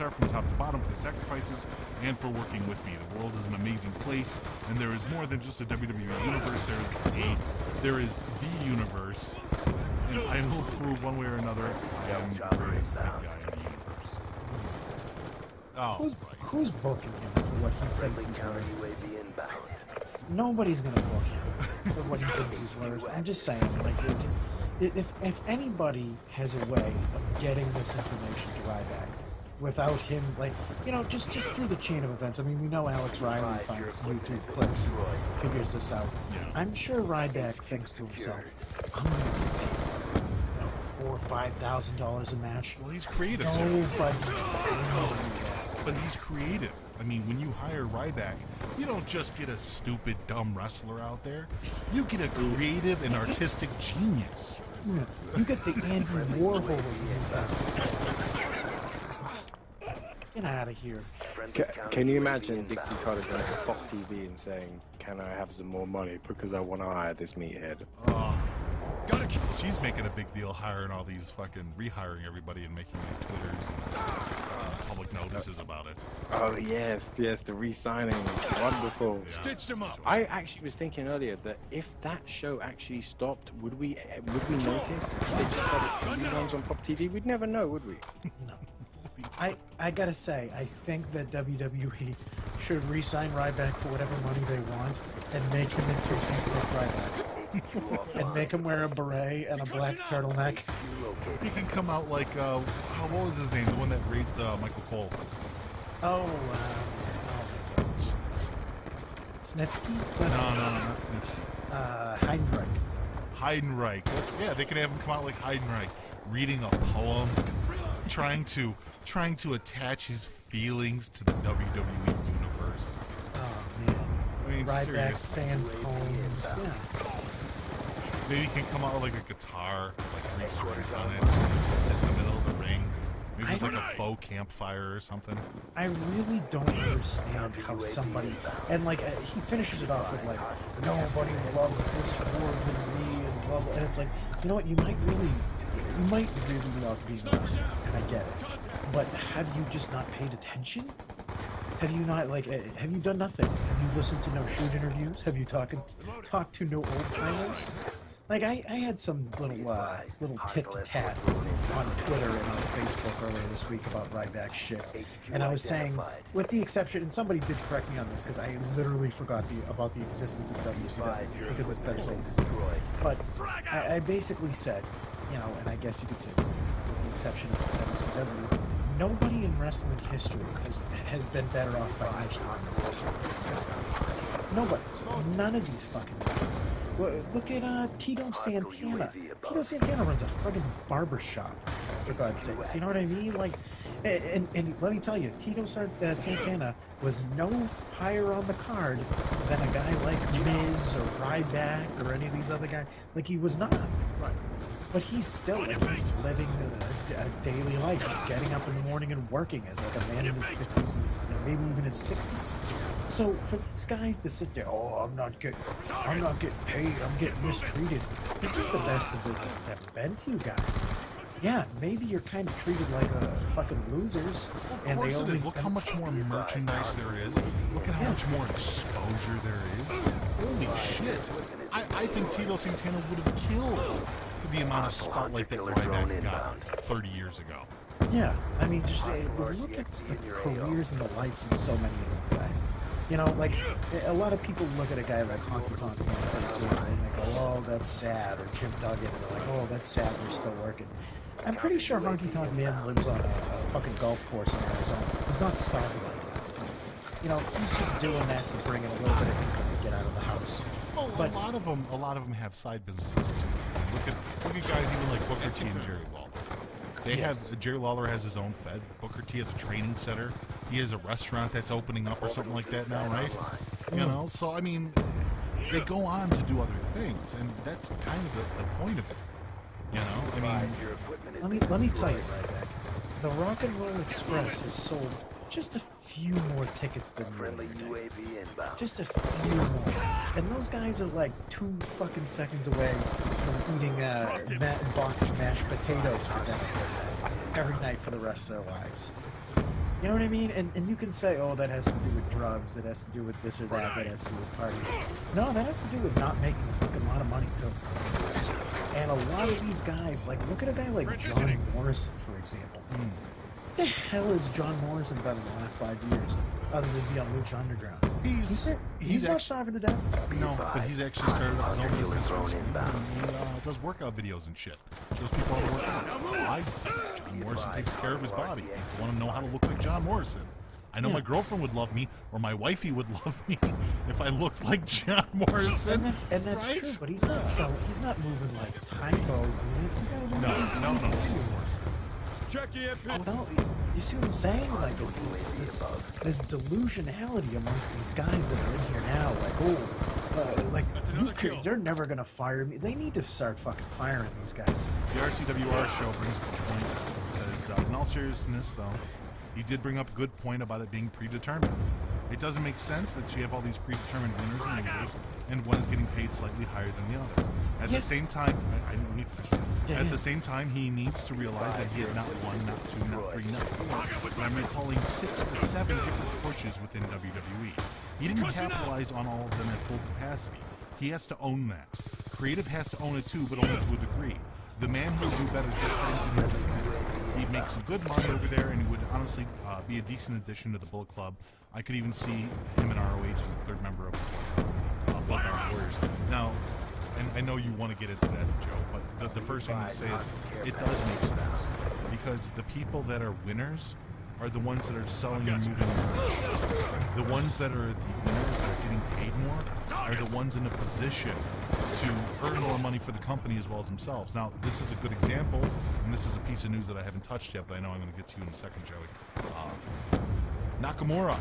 superstar from top to bottom, for the sacrifices, and for working with me. The world is an amazing place, and there is more than just a WWE universe. There is the universe, and I will prove one way or another I am the greatest big guy in the universe. Oh, who's booking him for what he thinks he's worth? Nobody's gonna book him for what he thinks he's worth. I'm just saying, like, if anybody has a way of getting this information to Ryback without him, like, you know, just through the chain of events. I mean, we know Alex Riley finds YouTube clips and figures this out. I'm sure Ryback thinks to himself, I'm gonna get paid, you know, $4,000 or $5,000 a match. Well, he's creative. But he's creative. I mean, when you hire Ryback, you don't just get a stupid, dumb wrestler out there. You get a creative and artistic genius. You get the Andy Warhol of Get out of here. Can you imagine Dixie Carter going to Fox TV and saying, "Can I have some more money because I want to hire this meathead"? She's making a big deal hiring all these fucking rehiring everybody and making like Twitters and public notices about it. Oh yes, the re-signing, wonderful. Yeah. Stitched him up. I actually was thinking earlier that if that show actually stopped, would we notice reruns on Pop TV? We'd never know, would we? No. I gotta say, I think that WWE should re-sign Ryback for whatever money they want and make him into Ryback. And make him wear a beret and a black turtleneck. He can come out like, what was his name? The one that raped Michael Cole. Snitsky? No, not Snitsky. Heidenreich. Yeah, they can have him come out like Heidenreich, reading a poem, trying to attach his feelings to the WWE universe. Oh man. I mean, Ryback, serious. sand combs. Yeah. Maybe he can come out with like a guitar, like 3 strings on it, sit in the middle of the ring. Maybe with like a faux campfire or something. I really don't understand how somebody, and like he finishes it off with like, nobody loves this more than me, and blah blah. And it's like, you know what? You might really love being wrestler, and I get it. But have you just not paid attention? Have you not, like, have you done nothing? Have you listened to no shoot interviews? Have you talked to no old timers? Like, I had some little tit-to-tat on Twitter and on Facebook earlier this week about Ryback shit. And I was saying, with the exception, and somebody did correct me on this, because I literally forgot about the existence of WCW, because it's been so long. But I basically said, you know, and I guess you could say, with the exception of WCW, nobody in wrestling history has been better off financially. Nobody. None of these fucking guys. Look at Tito Santana. Tito Santana runs a friggin' barber shop, for God's sakes. You know what I mean? Like, and let me tell you, Tito Santana was no higher on the card than a guy like Miz or Ryback or any of these other guys. Like, he was not. Right. But he's still at least living a daily life, getting up in the morning and working as like a man in his 50s and maybe even his 60s. So for these guys to sit there, I'm not getting paid, I'm getting mistreated. This is the best the business has ever been to you guys. Yeah, maybe you're kind of treated like fucking losers. Of course it is. Look how much more merchandise there is. Look at how much more exposure there is. Holy shit. I think Tito Santana would have killed the amount of spotlight that Ryback got 30 years ago. Yeah, I mean, just look at the careers and the lives of so many of these guys. You know, like, a lot of people look at a guy like Honky Tonk Man and they go, oh, that's sad, or Jim Duggan, and they're like, oh, that's sad, they're still working. I'm pretty sure Honky Tonk Man lives on a fucking golf course in Arizona. He's not starving like that. You know, he's just doing that to bring in a little bit of income to get out of the house. Well, but a lot of them have side businesses. Look at guys even like Booker T and Jerry Lawler. They have Jerry Lawler has his own Fed. Booker T has a training center. He has a restaurant that's opening up or something like that now, right? You know, so I mean, they go on to do other things, and that's kind of the point of it. You know, I mean, let me tell you, Ryback, the Rock and Roll Express has sold just a few more tickets than just a few more, and those guys are like 2 fucking seconds away from eating boxed mashed potatoes for dinner every night for the rest of their lives. You know what I mean? And you can say, oh, that has to do with drugs, that has to do with this or that, that has to do with parties. No, that has to do with not making a fucking lot of money, too. And a lot of these guys, like, look at a guy like John Morrison, for example. What the hell has John Morrison done in the last 5 years, other than be on Lucha Underground? He's not starving to death. No, but he's actually started up his own business. He does workout videos and shit. Shows people how to work out. John Morrison takes care of his body. He's the one to know how to look like John Morrison. I know my girlfriend would love me, or my wifey would love me, if I looked like John Morrison. And that's right? true, but he's not selling. He's not moving like Tybo units. He's not moving. No. Oh, no, you see what I'm saying? Like, this delusionality amongst these guys that are in here now. Like, they're never gonna fire me. They need to start fucking firing these guys. The RCWR show brings up a point. It says, in all seriousness, though, he did bring up a good point about it being predetermined. It doesn't make sense that you have all these predetermined winners and losers, and one is getting paid slightly higher than the other. At the same time, let me finish. At the same time, he needs to realize that he had not one, not two, not three, not four, but I'm recalling 6 to 7 different pushes within WWE. He didn't capitalize on all of them at full capacity. He has to own that. Creative has to own it too, but only to a degree. The man will do better just by engineering. He makes some good money over there, and he would honestly be a decent addition to the Bullet Club. I could even see him in ROH as a third member of Bloodline Warriors. Now, and I know you want to get into that, Joe, but the first thing to say is it does make sense, because the people that are winners are the ones that are selling and moving merch. The ones that are the winners that are getting paid more are the ones in a position to earn more money for the company as well as themselves. Now, this is a good example, and this is a piece of news that I haven't touched yet, but I know I'm going to get to you in a second, Joey. Nakamura.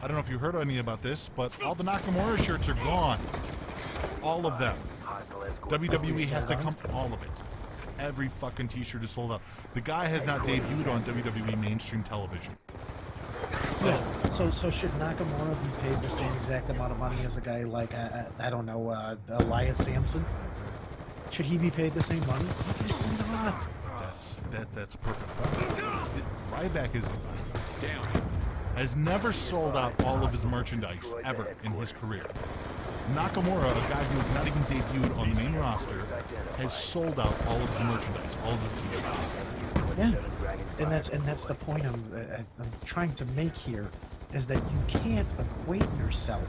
I don't know if you heard any about this, but all the Nakamura shirts are gone. All of them. WWE has to come, all of it. Every fucking t-shirt is sold out. The guy has not debuted on WWE mainstream television. Yeah. So should Nakamura be paid the same exact amount of money as a guy like I don't know, Elias Sampson? Should he be paid the same money? Obviously not. That's a perfect point. Ryback has never sold out all of his merchandise ever in his career. Nakamura, a guy who has not even debuted on the main roster, has sold out all of his merchandise, all of his t-shirts. Yeah, and that's the point I'm trying to make here, is that you can't equate yourself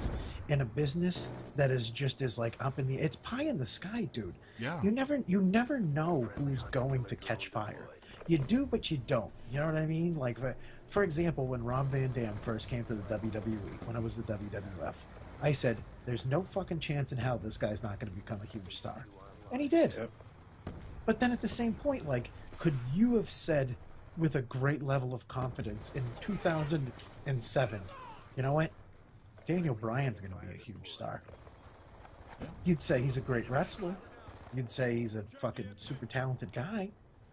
in a business that is just as like up in the, it's pie in the sky, dude. Yeah. You never know who's going to catch fire. You do, but you don't. You know what I mean? Like, for example, when Rob Van Dam first came to the WWE, when it was the WWF, I said, there's no fucking chance in hell this guy's not going to become a huge star. And he did. Yep. But then at the same point, like, could you have said with a great level of confidence in 2007, you know what? Daniel Bryan's going to be a huge star. You'd say he's a great wrestler. You'd say he's a fucking super talented guy.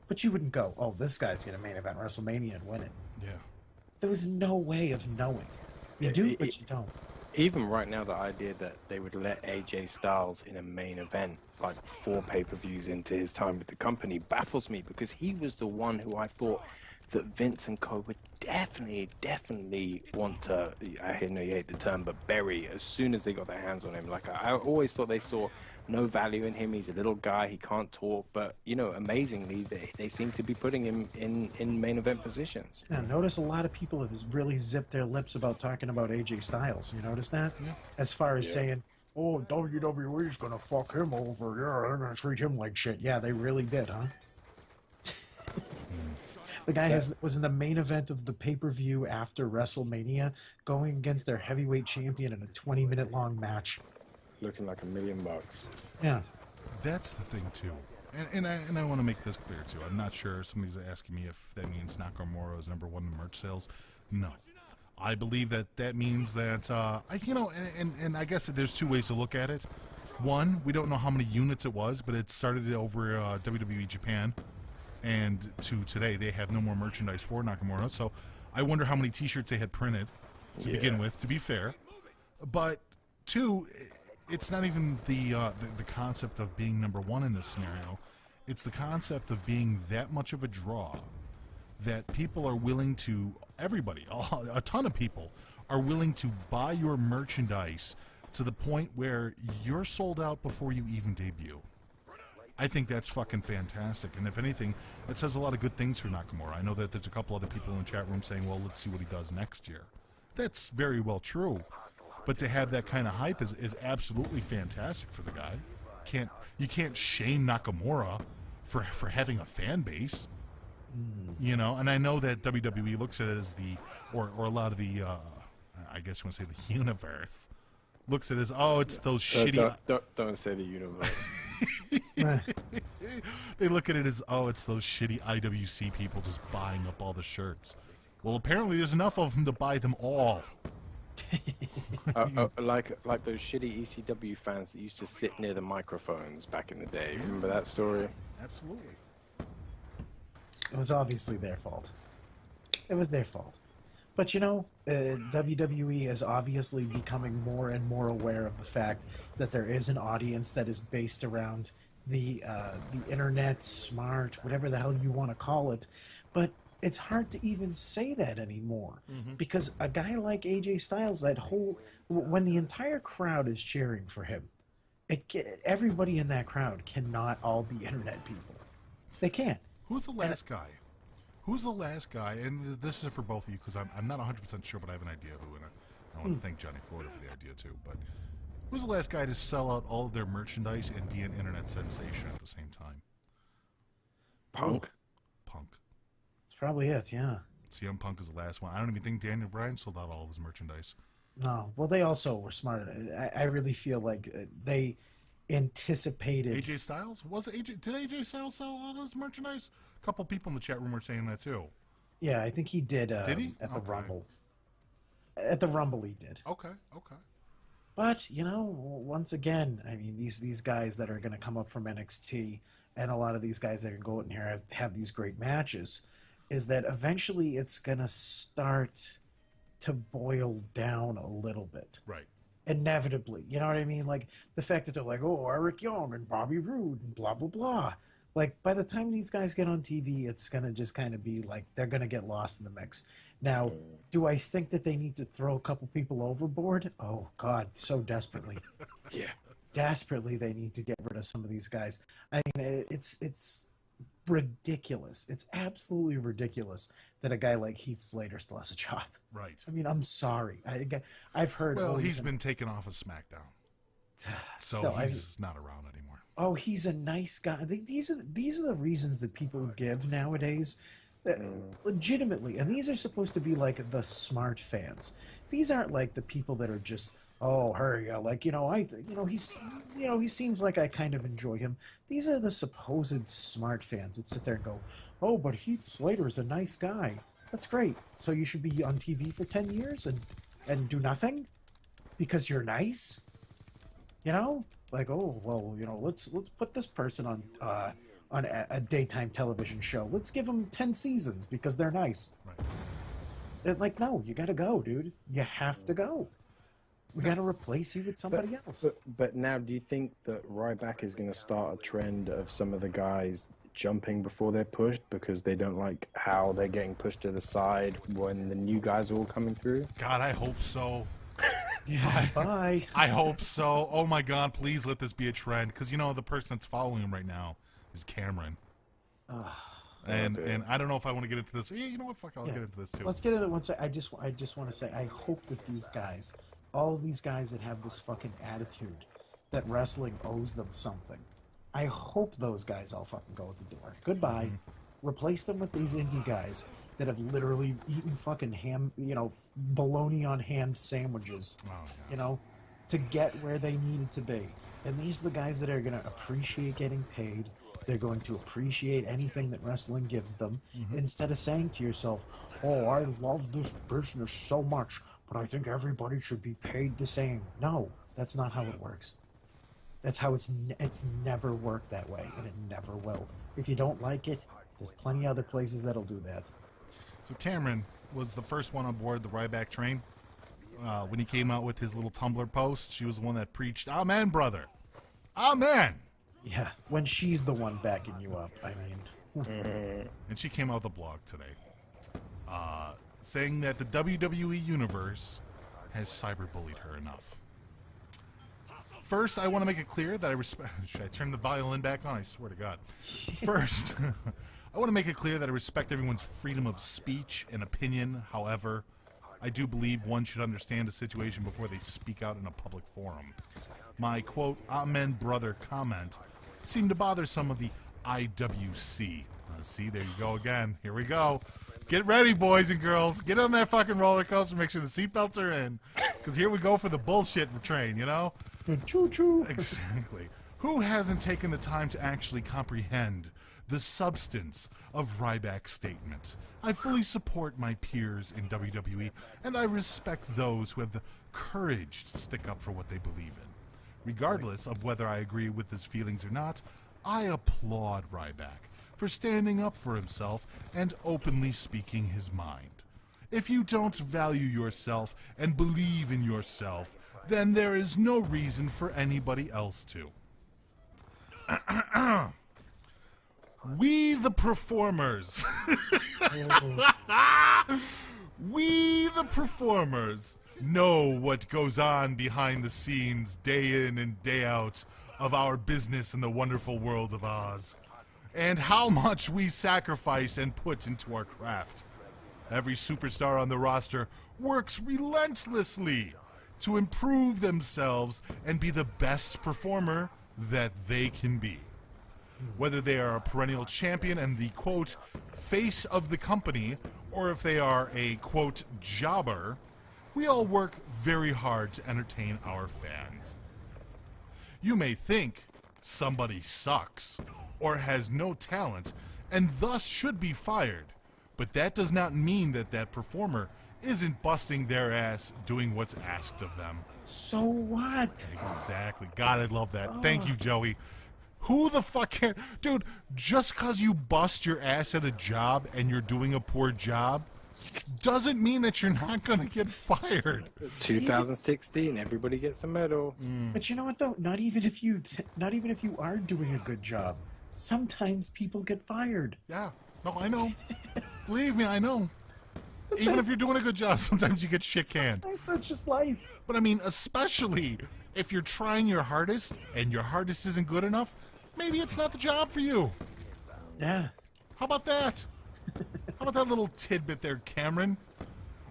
But you wouldn't go, oh, this guy's going to main event WrestleMania and win it. Yeah. There was no way of knowing. You do, but you don't. Even right now, the idea that they would let AJ Styles in a main event, like 4 pay-per-views into his time with the company, baffles me, because he was the one who I thought that Vince and co would definitely want to, I know you hate the term, but bury as soon as they got their hands on him. Like, I always thought they saw no value in him. He's a little guy, he can't talk, but, you know, amazingly, they seem to be putting him in main event positions. Now, notice a lot of people have really zipped their lips about talking about AJ Styles. You notice that? Yeah. As far as saying, oh, WWE's gonna fuck him over. Yeah, they're gonna treat him like shit. Yeah, they really did, huh? The guy was in the main event of the pay-per-view after WrestleMania, going against their heavyweight champion in a 20-minute long match. Looking like $1 million. Yeah. That's the thing, too. And I want to make this clear, too. I'm not sure. Somebody's asking me if that means Nakamura is #1 in merch sales. No. I believe that means that, and I guess there's 2 ways to look at it. One, we don't know how many units it was, but it started over WWE Japan. And to today, they have no more merchandise for Nakamura. So I wonder how many T-shirts they had printed to begin with, to be fair. But 2, it's not even the concept of being #1 in this scenario. It's the concept of being that much of a draw that people are willing to, everybody, a ton of people are willing to buy your merchandise to the point where you're sold out before you even debut. I think that's fucking fantastic, and if anything, it says a lot of good things for Nakamura. I know that there's a couple other people in the chat room saying, well, let's see what he does next year. That's very well true, but to have that kind of hype is absolutely fantastic for the guy. You can't shame Nakamura for having a fan base, you know. And I know that WWE looks at it as or a lot of the, I guess you want to say the universe, looks at it as, oh, it's those shitty. Don't say the universe. They look at it as, oh, it's those shitty IWC people just buying up all the shirts. Well, apparently there's enough of them to buy them all. Like those shitty ECW fans that used to sit near the microphones back in the day. Remember that story? Absolutely. It was obviously their fault. It was their fault. But you know, WWE is obviously becoming more and more aware of the fact that there is an audience that is based around the internet, smart, whatever the hell you want to call it. But it's hard to even say that anymore, because a guy like AJ Styles, when the entire crowd is cheering for him, everybody in that crowd cannot all be internet people. They can't. Who's the last guy? Who's the last guy? And this is for both of you, because I'm not 100% sure, but I have an idea who. And I want to thank Johnny Florida for the idea too. But who's the last guy to sell out all of their merchandise and be an internet sensation at the same time? Punk. Punk. That's probably it. Yeah. CM Punk is the last one. I don't even think Daniel Bryan sold out all of his merchandise. No. Well, they also were smart. I really feel like they anticipated. AJ Styles? Did AJ Styles sell all of his merchandise? A couple people in the chat room were saying that too. Yeah, I think he did. Did he? At the Rumble? At the Rumble, he did. Okay. But you know, once again, I mean, these guys that are going to come up from NXT, and a lot of these guys that are going to go out in here have these great matches, is that eventually it's going to start to boil down a little bit. Right. Inevitably, you know what I mean? Like the fact that they're like, oh, Eric Young and Bobby Roode and blah blah blah. Like by the time these guys get on TV, it's gonna just kind of be like they're gonna get lost in the mix. Now, do I think that they need to throw a couple people overboard? Oh God, so desperately. Yeah. Desperately, they need to get rid of some of these guys. I mean, it's ridiculous. It's absolutely ridiculous that a guy like Heath Slater still has a job. Right. I mean, I'm sorry. I've heard. Well, he's been taken off of SmackDown, so he's not around anymore. Oh, he's a nice guy. These are the reasons that people give nowadays, legitimately, and these are supposed to be like the smart fans. These aren't like the people that are just, oh, hurry, like he seems like I kind of enjoy him. These are the supposed smart fans that sit there and go, oh, but Heath Slater's a nice guy. That's great. So you should be on TV for 10 years and do nothing because you're nice? You know? Like, oh, well, you know, let's put this person on a daytime television show. Let's give them 10 seasons because they're nice. Right. Like, no, you got to go, dude. You have to go. We got to replace you with somebody else. But now, do you think that Ryback is going to start a trend of some of the guys jumping before they're pushed because they don't like how they're getting pushed to the side when the new guys are all coming through? God, I hope so. Yeah, bye. I hope so. Oh my God, please let this be a trend, because you know the person that's following him right now is Cameron. And I don't know if I want to get into this. Yeah, you know what? Fuck, I'll get into this too. Let's get into it once. I just want to say I hope that these guys, all of these guys that have this fucking attitude that wrestling owes them something, I hope those guys all fucking go out the door. Goodbye. Replace them with these indie guys that have literally eaten fucking ham, bologna on ham sandwiches, to get where they needed to be. And these are the guys that are going to appreciate getting paid. They're going to appreciate anything that wrestling gives them, instead of saying to yourself, oh, I love this business so much, but I think everybody should be paid the same. No, that's not how it works. That's how it's never worked that way, and it never will. If you don't like it, there's plenty of other places that'll do that. So Cameron was the first one on board the Ryback train. When he came out with his little Tumblr post, she was the one that preached, amen, brother. Amen. Yeah, when she's the one backing you up, I mean. And she came out with a blog today. saying that the WWE Universe has cyberbullied her enough. First, I want to make it clear that I respect... Should I turn the violin back on? I swear to God. First, I want to make it clear that I respect everyone's freedom of speech and opinion. However, I do believe one should understand a situation before they speak out in a public forum. My, quote, amen brother comment seemed to bother some of the IWC. See, there you go again. Here we go. Get ready, boys and girls. Get on that fucking roller coaster. Make sure the seatbelts are in. Because here we go for the bullshit train, you know? Choo-choo. Exactly. Who hasn't taken the time to actually comprehend the substance of Ryback's statement? I fully support my peers in WWE, and I respect those who have the courage to stick up for what they believe in. Regardless of whether I agree with his feelings or not, I applaud Ryback for standing up for himself and openly speaking his mind. If you don't value yourself and believe in yourself, then there is no reason for anybody else to. We the performers. We the performers know what goes on behind the scenes day in and day out of our business in the wonderful world of Oz, and how much we sacrifice and put into our craft. Every superstar on the roster works relentlessly to improve themselves and be the best performer that they can be. Whether they are a perennial champion and the, quote, face of the company, or if they are a, quote, jobber, we all work very hard to entertain our fans. You may think somebody sucks or has no talent and thus should be fired, but that does not mean that that performer isn't busting their ass doing what's asked of them. So what? Exactly. God, I love that. Thank you, Joey. Who the fuck can... Dude, just because you bust your ass at a job and you're doing a poor job doesn't mean that you're not going to get fired. 2016, everybody gets a medal. But you know what though? Not even if you are doing a good job, sometimes people get fired. Yeah. No, I know. Believe me, I know. Even if you're doing a good job, sometimes you get shit canned. That's just life. But I mean, especially if you're trying your hardest and your hardest isn't good enough, maybe it's not the job for you. Yeah. How about that? How about that little tidbit there, Cameron?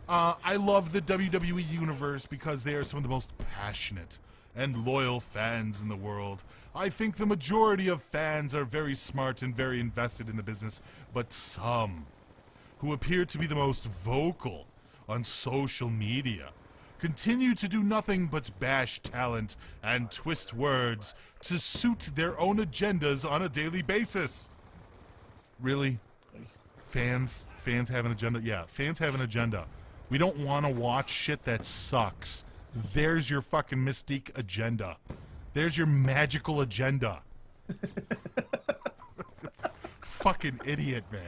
I love the WWE Universe because they are some of the most passionate and loyal fans in the world. I think the majority of fans are very smart and very invested in the business, but some who appear to be the most vocal on social media continue to do nothing but bash talent and twist words to suit their own agendas on a daily basis. Really? Fans have an agenda? Yeah, fans have an agenda. We don't want to watch shit that sucks. There's your fucking mystique agenda. There's your magical agenda. Fucking idiot, man.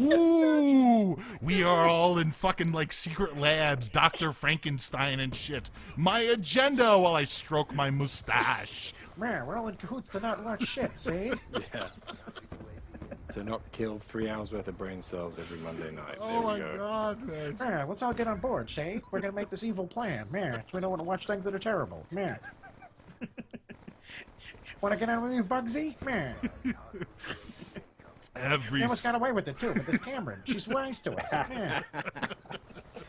Woo! We are all in fucking like secret labs, Dr. Frankenstein and shit. My agenda while I stroke my mustache. Man, we're all in cahoots to not watch shit, see? Yeah. To not kill 3 hours worth of brain cells every Monday night. Oh my god, man. Man, let's all get on board, see? We're gonna make this evil plan, man. So we don't want to watch things that are terrible, man. Want to get on with me, Bugsy? Man. Every Almost got away with it, too, with this Cameron. She's wise to us, man.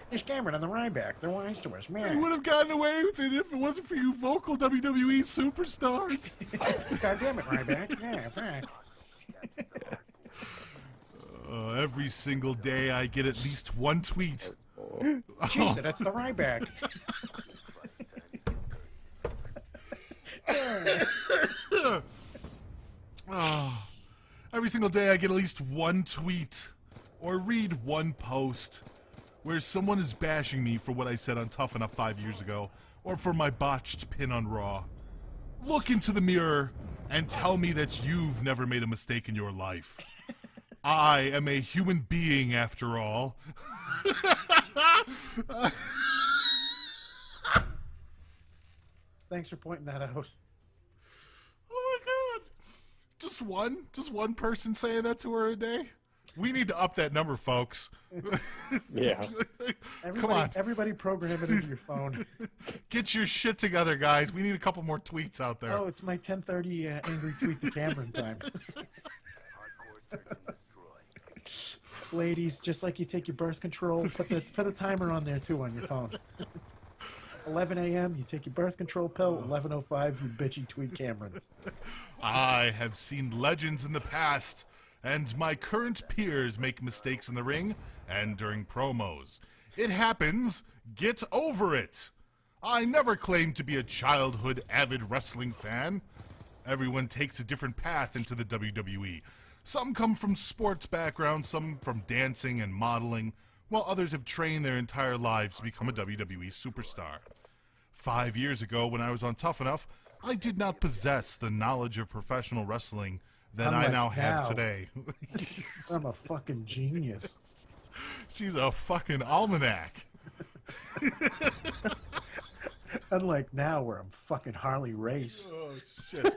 There's Cameron and the Ryback. They're wise to us, I man. would have gotten away with it if it wasn't for you vocal WWE superstars. God damn it, Ryback. Yeah, fact. Every single day I get at least one tweet. Jesus, that's the Ryback. Every single day I get at least one tweet or read one post where someone is bashing me for what I said on Tough Enough 5 years ago or for my botched pin on Raw. Look into the mirror and tell me that you've never made a mistake in your life. I am a human being after all. Thanks for pointing that out. Oh my god. Just one person saying that to her a day? We need to up that number, folks. Yeah. Come on. Everybody program it into your phone. Get your shit together, guys. We need a couple more tweets out there. Oh, it's my 10:30 angry tweet to Cameron time. Ladies, just like you take your birth control, put the timer on there too on your phone. 11 a.m. you take your birth control pill. 11:05 you bitchy tweet Cameron. I have seen legends in the past, and my current peers make mistakes in the ring and during promos. It happens. Get over it. I never claimed to be a childhood avid wrestling fan. Everyone takes a different path into the WWE. Some come from sports backgrounds, some from dancing and modeling, while others have trained their entire lives to become a WWE superstar. 5 years ago, when I was on Tough Enough, I did not possess the knowledge of professional wrestling that I now have today. I'm a fucking genius. She's a fucking almanac. Unlike now, where I'm fucking Harley Race. Oh, shit.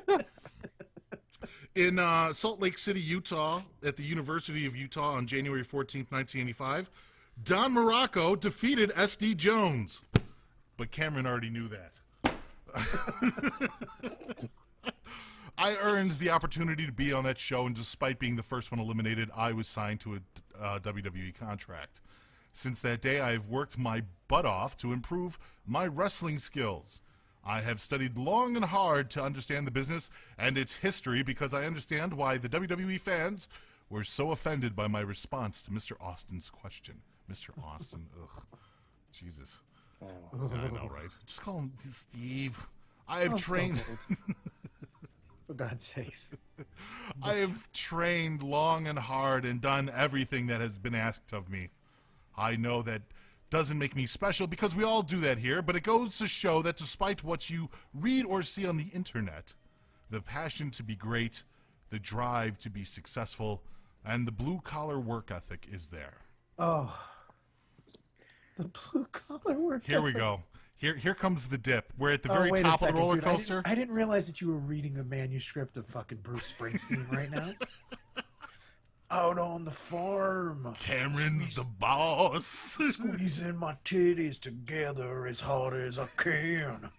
In Salt Lake City, Utah, at the University of Utah on January 14th, 1985, Don Morocco defeated S.D. Jones. But Cameron already knew that. I earned the opportunity to be on that show, and despite being the first one eliminated, I was signed to a WWE contract. Since that day, I have worked my butt off to improve my wrestling skills. I have studied long and hard to understand the business and its history because I understand why the WWE fans were so offended by my response to Mr. Austin's question. Mr. Austin, ugh. Jesus. Yeah, I know, right? Just call him Steve. I have trained... For God's sakes. I have trained long and hard and done everything that has been asked of me. I know that doesn't make me special because we all do that here, but it goes to show that despite what you read or see on the internet, the passion to be great, the drive to be successful, and the blue-collar work ethic is there. Oh, the blue-collar work Here we ethic. go. Here comes the dip. We're at the very wait a top of second, the roller dude. coaster. I didn't realize that you were reading the manuscript of fucking Bruce Springsteen right now. Out on the farm. Cameron's the boss. Squeezing my titties together as hard as I can.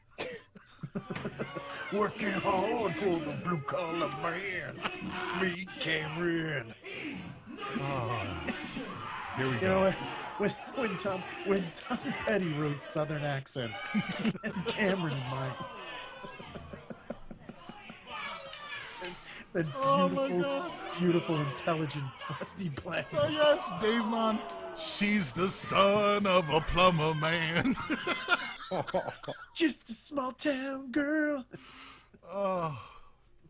Working hard for the blue collar man. Me, Cameron. Here we You go. know what? When Tom Petty wrote Southern accents, and Cameron in mind. That Oh my beautiful, God. beautiful, intelligent Busty Black. Oh, yes, Dave Mon. She's the son of a plumber man. Just a small town girl. Oh,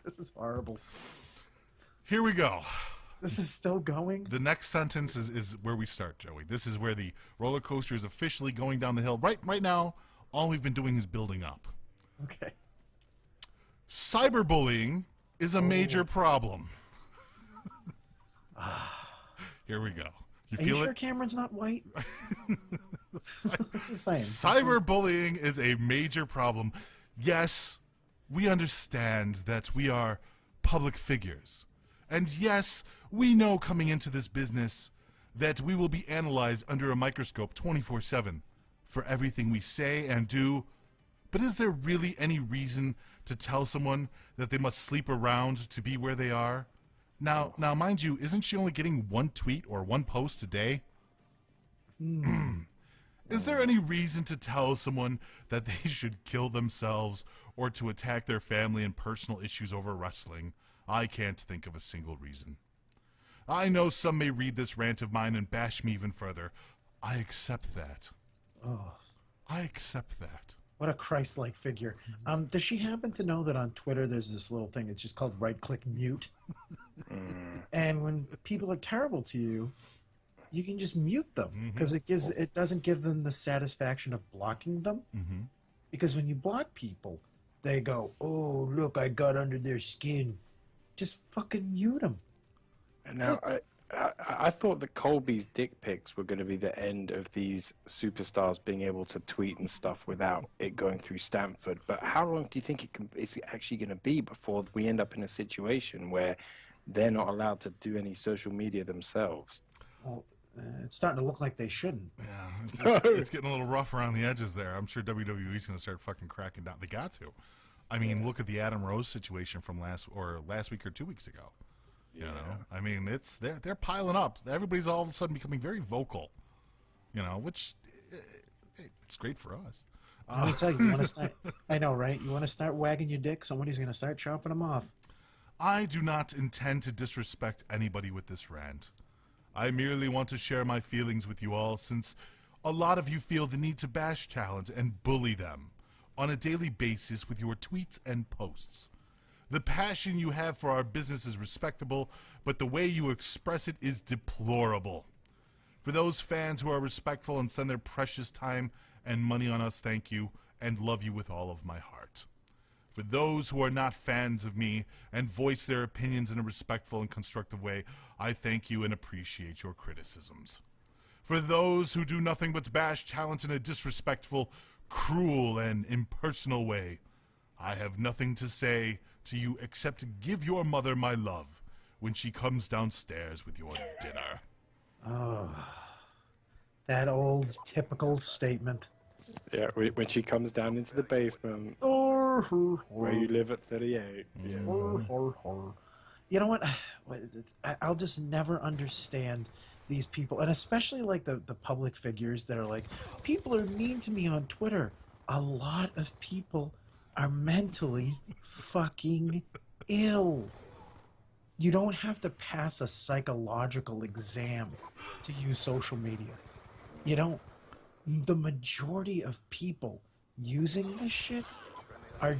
This is horrible. here we go. This is still going. The next sentence is where we start, Joey. This is where the roller coaster is officially going down the hill. Right now, all we've been doing is building up. Okay. Cyberbullying is a major problem. Here we go. You Are you feel sure it? Cameron's not white? Just saying. Cyberbullying is a major problem. Yes, we understand that we are public figures. And yes, we know coming into this business that we will be analyzed under a microscope 24/7 for everything we say and do. But is there really any reason to tell someone that they must sleep around to be where they are? Now, mind you, isn't she only getting one tweet or one post a day? Is there any reason to tell someone that they should kill themselves or to attack their family and personal issues over wrestling? I can't think of a single reason. I know some may read this rant of mine and bash me even further. I accept that. Oh, I accept that. what a Christ-like figure. Does she happen to know that on Twitter there's this little thing that's just called right-click mute? And when people are terrible to you, you can just mute them because it doesn't give them the satisfaction of blocking them. Because when you block people, they go, "Oh, look, I got under their skin." Just fucking mute them. And now I thought that Colby's dick pics were going to be the end of these superstars being able to tweet and stuff without it going through Stanford. But how long do you think it's actually going to be before we end up in a situation where they're not allowed to do any social media themselves. Well, it's starting to look like they shouldn't. Yeah, it's getting a little rough around the edges there. I'm sure WWE's going to start fucking cracking down. They got to. I mean, look at the Adam Rose situation from last week or 2 weeks ago. You know, I mean, they're piling up. Everybody's all of a sudden becoming very vocal. You know, which it's great for us. Let me tell you, you want to start. I know, right? You want to start wagging your dick. Somebody's going to start chopping them off. I do not intend to disrespect anybody with this rant. I merely want to share my feelings with you all, since a lot of you feel the need to bash talent and bully them on a daily basis with your tweets and posts. The passion you have for our business is respectable, but the way you express it is deplorable. For those fans who are respectful and send their precious time and money on us, thank you, and love you with all of my heart. For those who are not fans of me and voice their opinions in a respectful and constructive way, I thank you and appreciate your criticisms. For those who do nothing but bash talent in a disrespectful, cruel, and impersonal way, I have nothing to say to you except to give your mother my love when she comes downstairs with your dinner. Oh, that old typical statement. Yeah, when she comes down into the basement where you live at 38. Yes. You know what? I'll just never understand these people, and especially like the public figures that are like, people are mean to me on Twitter. A lot of people are mentally fucking ill. You don't have to pass a psychological exam to use social media. You don't. The majority of people using this shit are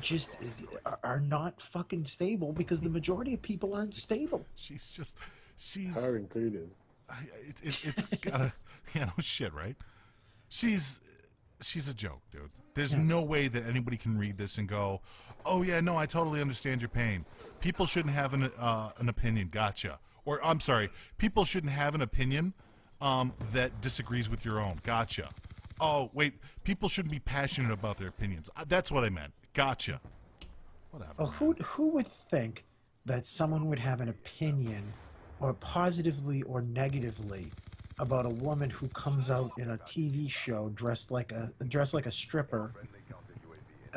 not fucking stable, because the majority of people aren't stable. She's Her included. It's gotta, no shit, right? She's a joke, dude. There's no way that anybody can read this and go, oh yeah, no, I totally understand your pain. People shouldn't have an opinion. Gotcha. Or I'm sorry, people shouldn't have an opinion that disagrees with your own. Gotcha. Oh wait, people shouldn't be passionate about their opinions. That's what I meant. Gotcha. Whatever. Well, who would think that someone would have an opinion, or positively or negatively, about a woman who comes out in a TV show dressed like a stripper,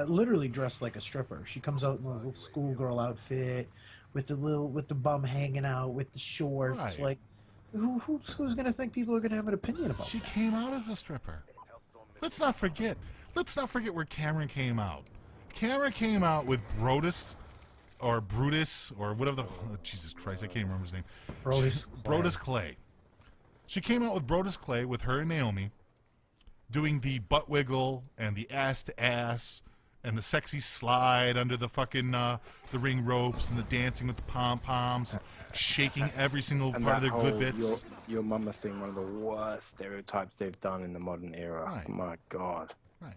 literally dressed like a stripper. She comes out in a little schoolgirl outfit with the bum hanging out, with the shorts. Right. Like, who's gonna think people are gonna have an opinion about? She came out as a stripper. Let's not forget where Cameron came out. Cameron came out with Brutus, or whatever the... Oh, Jesus Christ, I can't remember his name. Brodus Clay. She came out with Brodus Clay, with her and Naomi, doing the butt wiggle and the ass-to-ass and the sexy slide under the fucking the ring ropes and the dancing with the pom-poms and shaking every single part of their good bits. Your mama thing, one of the worst stereotypes they've done in the modern era. Right. My God. Right.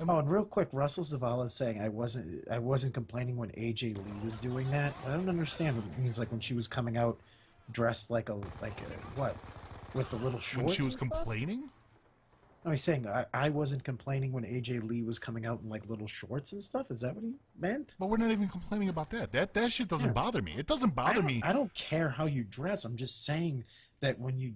Oh, and real quick, Russell Zavala is saying I wasn't complaining when AJ Lee was doing that. I don't understand what it means. Like when she was coming out dressed like a what, with the little shorts. When she was and stuff? complaining? No, he's saying I wasn't complaining when AJ Lee was coming out in like little shorts and stuff. Is that what he meant? But we're not even complaining about that. That shit doesn't bother me. It doesn't bother me. I don't care how you dress. I'm just saying that when you